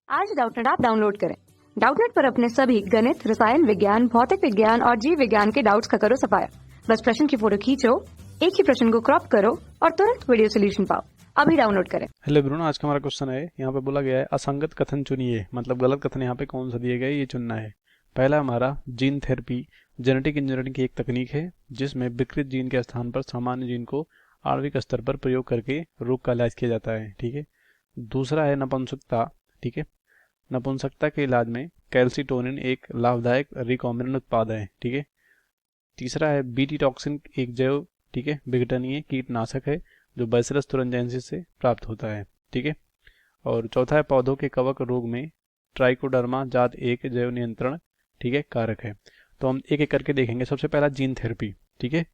आज Doubtnut app download करें। Doubtnut पर अपने सभी गणित, रसायन विज्ञान, भौतिक विज्ञान और जीव विज्ञान के डाउट्स का करो सफाया। बस प्रश्न की फोटो खींचो, एक ही प्रश्न को क्रॉप करो और तुरंत वीडियो सोल्यूशन पाओ। अभी डाउनलोड करें। हेलो ब्रूनो, आज का हमारा क्वेश्चन है, यहाँ पे बोला गया है असंगत कथन चुनिए, मतलब गलत कथन यहाँ पे कौन सा दिए गए ये चुनना है। पहला हमारा जीन थेरेपी जेनेटिक इंजीनियरिंग की एक तकनीक है जिसमें विकृत जीन के स्थान पर सामान्य जीन को आणविक स्तर पर प्रयोग करके रोग का इलाज किया जाता है। ठीक है। दूसरा है नपुंसकता। ठीक है। नपुंसकता के इलाज में कैल्सिटोनिन एक लाभदायक रिकॉम्बिनेंट उत्पाद है। ठीक है। तीसरा है बीटी टॉक्सिन, एक जैव ठीक है विघटनीय कीटनाशक है जो बैसिलस तुरंजेंसिस से प्राप्त होता है। ठीक है। और चौथा है पौधों के कवक रोग में ट्राइकोडर्मा जात एक जैव नियंत्रण ठीक है कारक है। तो हम एक एक करके देखेंगे। सबसे पहला जीन थेरेपी। ठीक है।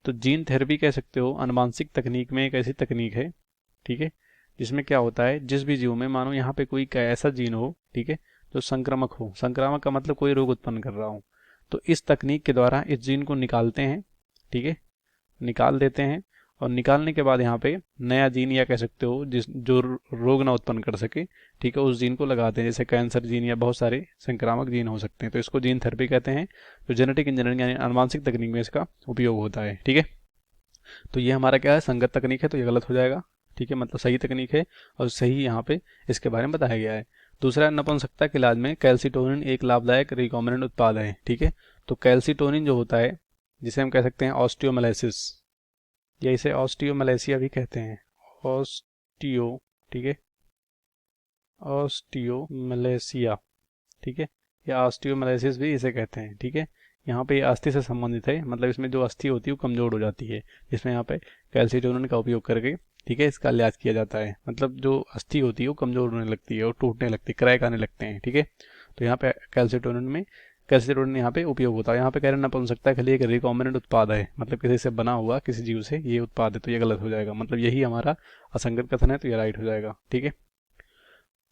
तो जीन थेरेपी कह सकते हो आनुवांशिक तकनीक में एक ऐसी तकनीक है ठीक है जिसमें क्या होता है, जिस भी जीव में मानो यहाँ पे कोई ऐसा जीन हो ठीक है जो संक्रामक हो। संक्रामक का मतलब कोई रोग उत्पन्न कर रहा हो, तो इस तकनीक के द्वारा इस जीन को निकालते हैं। ठीक है। निकाल देते हैं और निकालने के बाद यहाँ पे नया जीन या कह सकते हो जिस जो रोग ना उत्पन्न कर सके ठीक है उस जीन को लगाते हैं। जैसे कैंसर जीन या बहुत सारे संक्रामक जीन हो सकते हैं, तो इसको जीन थेरेपी कहते हैं जो जेनेटिक इंजीनियरिंग यानी आनुवांशिक तकनीक में इसका उपयोग होता है। ठीक है। तो ये हमारा क्या है, संगत तकनीक है, तो ये गलत हो जाएगा। ठीक है, मतलब सही तकनीक है और सही यहाँ पे इसके बारे में बताया गया है। दूसरा, नपुंसकता के इलाज में कैल्सिटोनिन एक लाभदायक रिकॉम्बिनेंट उत्पाद है। ठीक है। तो कैल्सिटोनिन जो होता है जिसे हम कह सकते हैं ऑस्टियोमलाइसिस या इसे ऑस्टियोमलेसिया भी कहते हैं। ऑस्टियो ठीक है ऑस्टियोमलेसिया ठीक है या ऑस्टियोमलाइसिस भी इसे कहते हैं। ठीक है। यहाँ पे अस्थि से संबंधित है, मतलब इसमें जो अस्थि होती है वो कमजोर हो जाती है, जिसमें यहाँ पे कैल्सिटोनिन का उपयोग करके ठीक है इसका इलाज किया जाता है। मतलब जो अस्थि होती है वो कमजोर होने लगती है और टूटने लगती है, क्रैक आने लगते हैं। ठीक है। तो यहाँ पे कैल्सिटोनिन यहाँ पे उपयोग होता है। यहाँ पे कह रहे हैं नपुंसकता के लिए एक रिकॉम्बिनेंट उत्पाद है, मतलब किसी से बना हुआ किसी जीव से ये उत्पाद है, तो ये गलत हो जाएगा। मतलब यही हमारा असंगत कथन है, तो ये राइट हो जाएगा। ठीक है।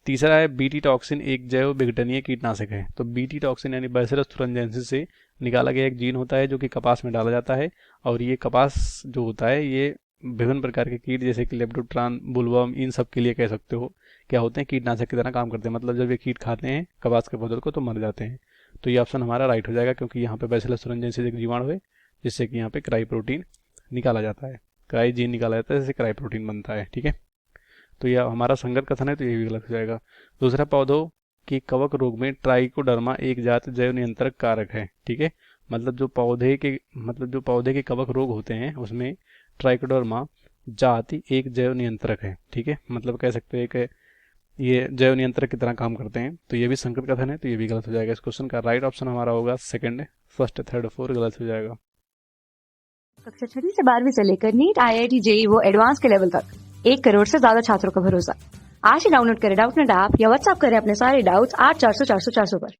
तीसरा है बीटी टॉक्सिन एक जैव विघटनीय कीटनाशक है। तो बीटी टॉक्सिन यानी बैसिलस तुरंजेंसिस से निकाला गया एक जीन होता है जो कि कपास में डाला जाता है, और ये कपास जो होता है ये विभिन्न प्रकार के कीट जैसे कि लेप्टोप्टेरान, बुलवर्म, इन सब के लिए कह सकते हो क्या होते हैं, कीटनाशक की तरह काम करते हैं। मतलब जब ये कीट खाते हैं कपास के पौधे को तो मर जाते हैं। तो ये ऑप्शन हमारा राइट हो जाएगा, क्योंकि यहाँ पे बैसिलस तुरंजेंसिस एक जीवाणु है जिससे कि यहाँ पे क्राई प्रोटीन निकाला जाता है, क्राई जीन निकाला जाता है, जिससे क्राई प्रोटीन बनता है। ठीक है। तो यह हमारा संगत कथन है, तो ये भी गलत हो जाएगा। दूसरा, पौधों की कवक रोग में ट्राइकोडर्मा एक जात जैव नियंत्रक कारक है। ठीक है। मतलब जो पौधे के कवक रोग होते हैं उसमें ट्राइकोडर्मा जाति एक जैव नियंत्रक है। ठीक है। मतलब कह सकते हैं कि ये जैव नियंत्रक की तरह काम करते हैं, तो ये भी संगत कथन है, तो ये भी गलत हो जाएगा। इस क्वेश्चन का राइट ऑप्शन हमारा होगा सेकंड, फर्स्ट, थर्ड, फोर्थ गलत हो जाएगा। कक्षा 6 से 12वीं से लेकर नीट, IIT, JEE वो एडवांस के लेवल तक 1 करोड़ से ज्यादा छात्रों का भरोसा। आज ही डाउनलोड करें डाउटनेट ऐप या व्हाट्सएप करें अपने सारे डाउट्स 8400 400 400 पर।